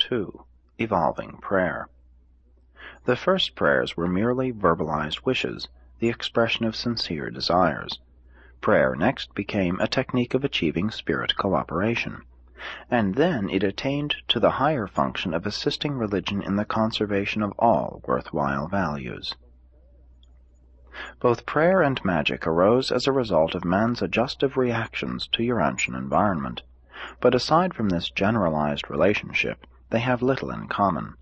2. Evolving Prayer. The first prayers were merely verbalized wishes, the expression of sincere desires. Prayer next became a technique of achieving spirit cooperation, and then it attained to the higher function of assisting religion in the conservation of all worthwhile values. Both prayer and magic arose as a result of man's adjustive reactions to Urantian environment, but aside from this generalized relationship, they have little in common.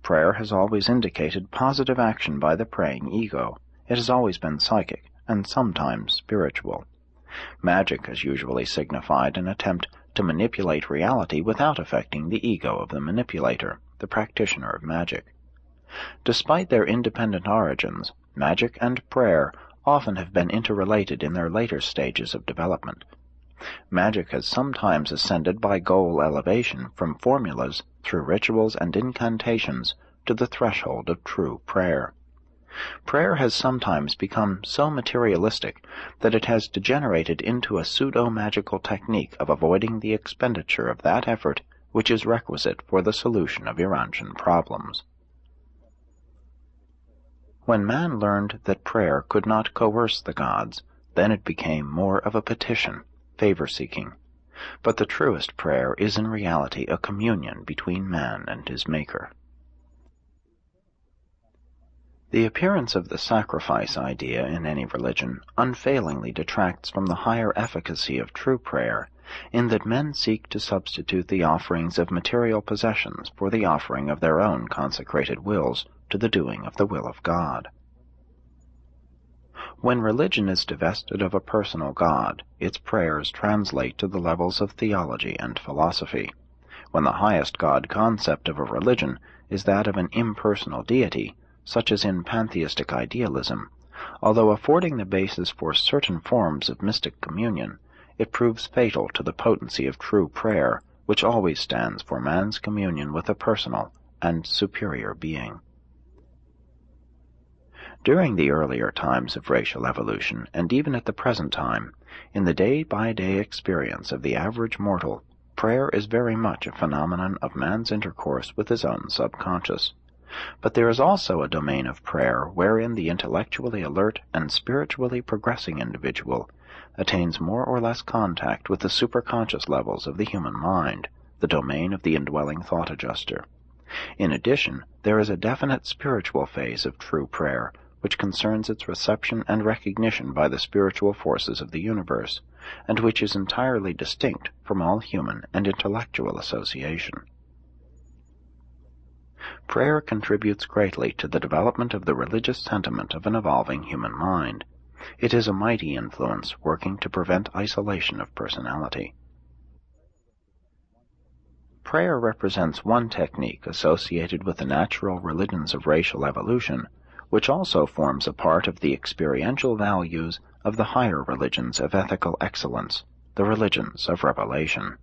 Prayer has always indicated positive action by the praying ego. It has always been psychic, and sometimes spiritual. Magic has usually signified an attempt to manipulate reality without affecting the ego of the manipulator, the practitioner of magic. Despite their independent origins, magic and prayer often have been interrelated in their later stages of development. Magic has sometimes ascended by goal elevation from formulas through rituals and incantations to the threshold of true prayer. Prayer has sometimes become so materialistic that it has degenerated into a pseudo-magical technique of avoiding the expenditure of that effort which is requisite for the solution of Urantian problems. When man learned that prayer could not coerce the gods, then it became more of a petition, favor-seeking. But the truest prayer is in reality a communion between man and his Maker. The appearance of the sacrifice idea in any religion unfailingly detracts from the higher efficacy of true prayer, in that men seek to substitute the offerings of material possessions for the offering of their own consecrated wills to the doing of the will of God. When religion is divested of a personal God, its prayers translate to the levels of theology and philosophy. When the highest God concept of a religion is that of an impersonal deity, such as in pantheistic idealism, although affording the basis for certain forms of mystic communion, it proves fatal to the potency of true prayer, which always stands for man's communion with a personal and superior being. During the earlier times of racial evolution, and even at the present time, in the day-by-day experience of the average mortal, prayer is very much a phenomenon of man's intercourse with his own subconscious. But there is also a domain of prayer wherein the intellectually alert and spiritually progressing individual attains more or less contact with the superconscious levels of the human mind, the domain of the indwelling thought adjuster. In addition, there is a definite spiritual phase of true prayer, which concerns its reception and recognition by the spiritual forces of the universe, and which is entirely distinct from all human and intellectual association. Prayer contributes greatly to the development of the religious sentiment of an evolving human mind. It is a mighty influence working to prevent isolation of personality. Prayer represents one technique associated with the natural religions of racial evolution, which also forms a part of the experiential values of the higher religions of ethical excellence, the religions of revelation.